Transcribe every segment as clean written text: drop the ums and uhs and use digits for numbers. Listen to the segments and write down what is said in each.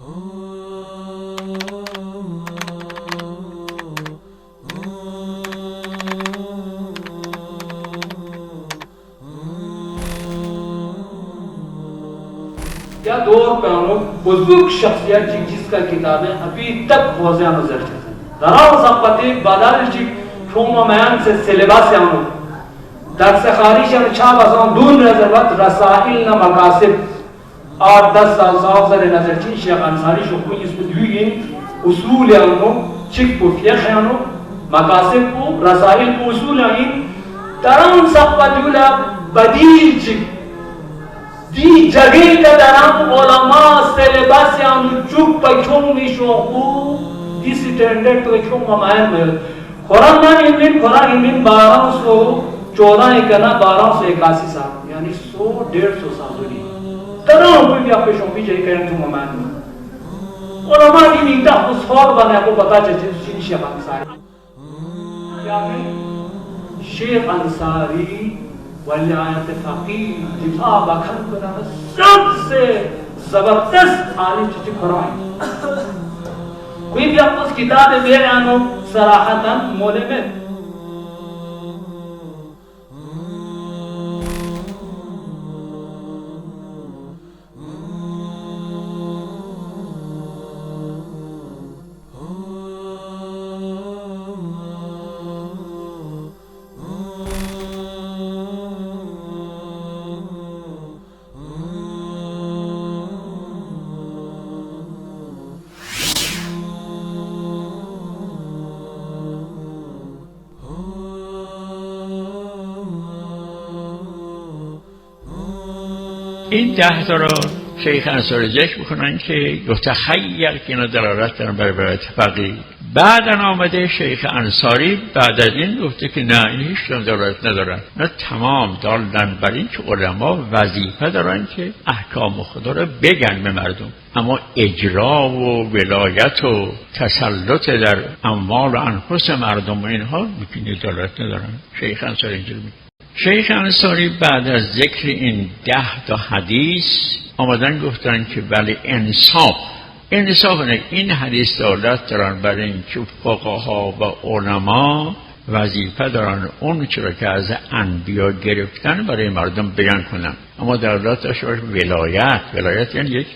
या दौर पे हम लोग बुजुर्ग शख्सियत जिसका किताबें अभी तक वाज़ेह नजर चलती दराव ज़ब्ती बादारी शोमा मैन से सिलेबस से हम लोग दर्स खारिज हम छा बसों दून नजरत रसाइल न मकासिब 8-10 साल सर नजर ची शेख अंसारी शुक्र इसमें दुइन उसूल हम लोग चिक पुफिया हम लोग मकासिब को रसाइल को उसूल हैं दराव ज़ब्ती बदील चिक दी जगह का दराम उलमा सिलेबस से हम चुप पचों निशोंगू दी स्टैंडर्ड पचों ममायन में कुरान में इंडियन 1214 एकना 1281 साल यानी 100-150 साल हुई दराम कोई भी आपके शोंगी जाए करें तुम ममायन में उलमा की नीता उस फौर बने आपको पता चले चीज़ शेख अंसारी क्या है शेख अंसारी वलियात फ़क़ीह दिफा बखन बना सबसे जबरदस्त आलिम चिट्ठी फरमाई कोई भी आपको किताब बेयानो सराहतन मोले में این 10 تا رو شیخ انصاری ذکر بکنن که یتخیل که اینا دلالت دارن بر ولایت فقیه. بعدا آمده شیخ انصاری بعد از این گفته که نه این هیچ دلالت ندارن، نه تمام دالن بر این که علما وظیفه دارن که احکام خدا رو بگن به مردم، اما اجرا و ولایت و تسلط در اموال و انفس مردم و اینها میتونه دلالت ندارن. شیخ انصاری اینجوری میگه. شیخ انصاری بعد از ذکر این 10 تا حدیث آمدن گفتن که ولی انصاف این حدیث دلالت دارن برای اینکه فقها و علما وظیفه دارن اون چرا که از انبیا گرفتن برای مردم بیان کنن، اما دلالت داشته باشه ولایت یعنی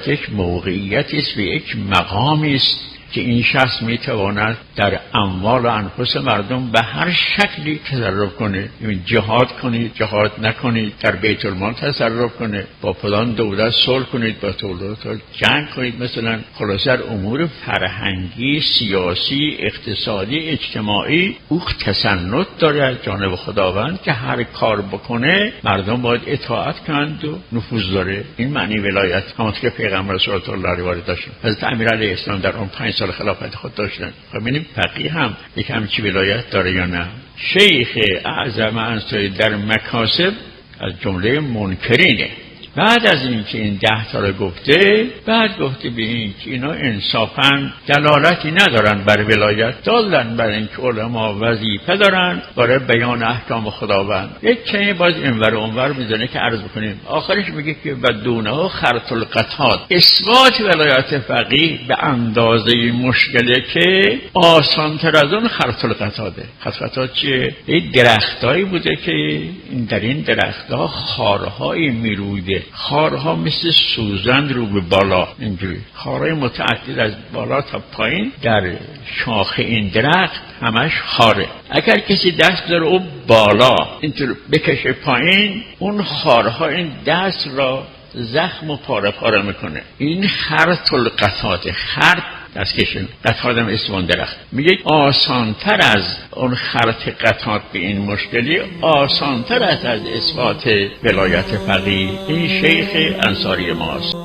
یک موقعیتی است و یک مقامی است که این شخص میتواند در اموال و انفس مردم به هر شکلی تصرف کنه. جهاد کنید، جهاد نکنید، در بیت المال تصرف کنه، با فلان دولت صلح کنید، با دولت جنگ کنید، مثلا خلاصه امور فرهنگی، سیاسی، اقتصادی، اجتماعی او تسنط داره از جانب خداوند که هر کار بکنه مردم باید اطاعت کنند و نفوذ داره. این معنی ولایت همونطور که پیغمبر صلی الله علیه و آله داشتن. حضرت امیرعلیه السلام در اون 5 سال خلافت خود داشتن. خب ببینیم فقیه هم یک همچی ولایت داره یا نه. شیخ اعظم انصاری در مکاسب از جمله منکرینه. بعد از این که این 10 تا رو گفته، بعد گفته به این که اینا انصافاً دلالتی ندارن بر ولایت، دالن بر این که علما وظیفه دارن برای بیان احکام خداوند. یک کمی باز اینور و اونور میزنه که عرض بکنیم. آخرش میگه که بدونه خرط القطاد، اثبات ولایت فقیه به اندازه مشکله که آسان‌تر از اون خرط القطاده. خرط القطاد چیه؟ این درختایی بوده که در این درخت‌ها خارهایی میرویده. خارها مثل سوزن رو به بالا، اینجوری خارهای متعدد از بالا تا پایین در شاخه این درخت همش خاره. اگر کسی دست بذاره او بالا اینطور بکشه پایین، اون خارها این دست را زخم و پاره پاره میکنه. این خرط القطاده. خرط دست کشن قطادم اسم اون درخت. میگه آسانتر از اون خرط قطاد به این مشکلی، آسانتر از اثبات ولایت فقیه. این شیخ انصاری ماست.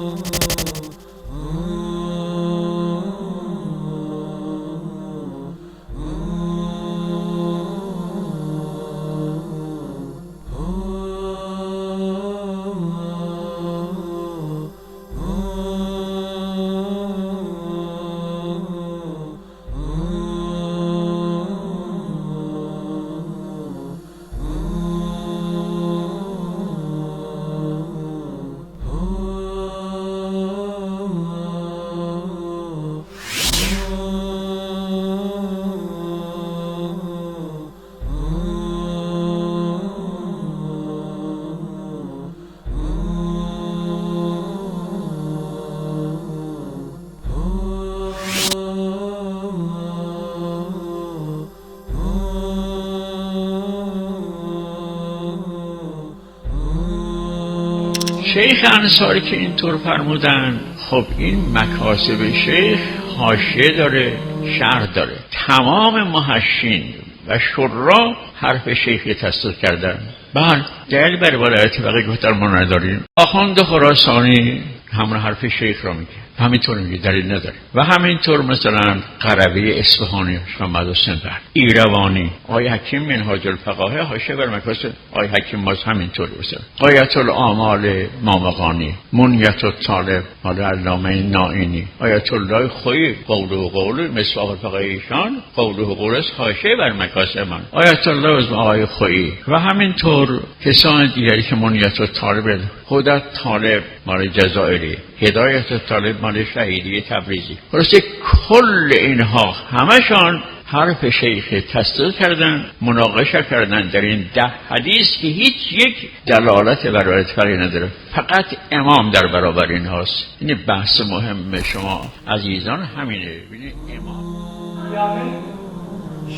شیخ انصاری که اینطور فرمودن، خب این مکاسب شیخ حاشیه داره، شرح داره. تمام محشین و شرا حرف شیخ تصدیق کردن. بعد دلیل بر ولایت فقیه گفتن ما نداریم. آخوند خراسانی همون حرف شیخ را میگه، همینطور میگه، دلیل نداره. و همینطور مثلا قربی اصفهانی محمد حسین بر ایروانی، آقای حکیم منهاج الفقاهه حاشیه بر مکاسب آقای حکیم باز همینطور. مثلا غایت الاعمال مامقانی، منیت الطالب مال علامه نائینی، آیت الله خویی قول مصباح الفقاهه ایشان قول است حاشیه بر مکاسب من آیت الله از آقای خویی. و همینطور کسان دیگری که منیت الطالب، خودت طالب مال جزائری، هدایت طالب مال شهیدی تبریزی. درسته کل اینها همشان حرف شیخ تصدیق کردن، مناقشه کردن در این 10 حدیث که هیچ یک دلالت بر ولایت فقیه نداره، فقط امام در برابر این هاست. این بحث مهم شما عزیزان همینه. ببینید امام یعنی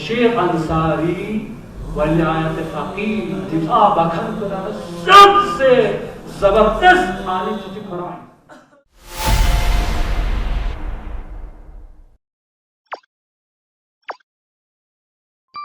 شیخ انصاری ولایت فقیه دفاع بکن کرده سبز زبردست حالی چیزی قرآن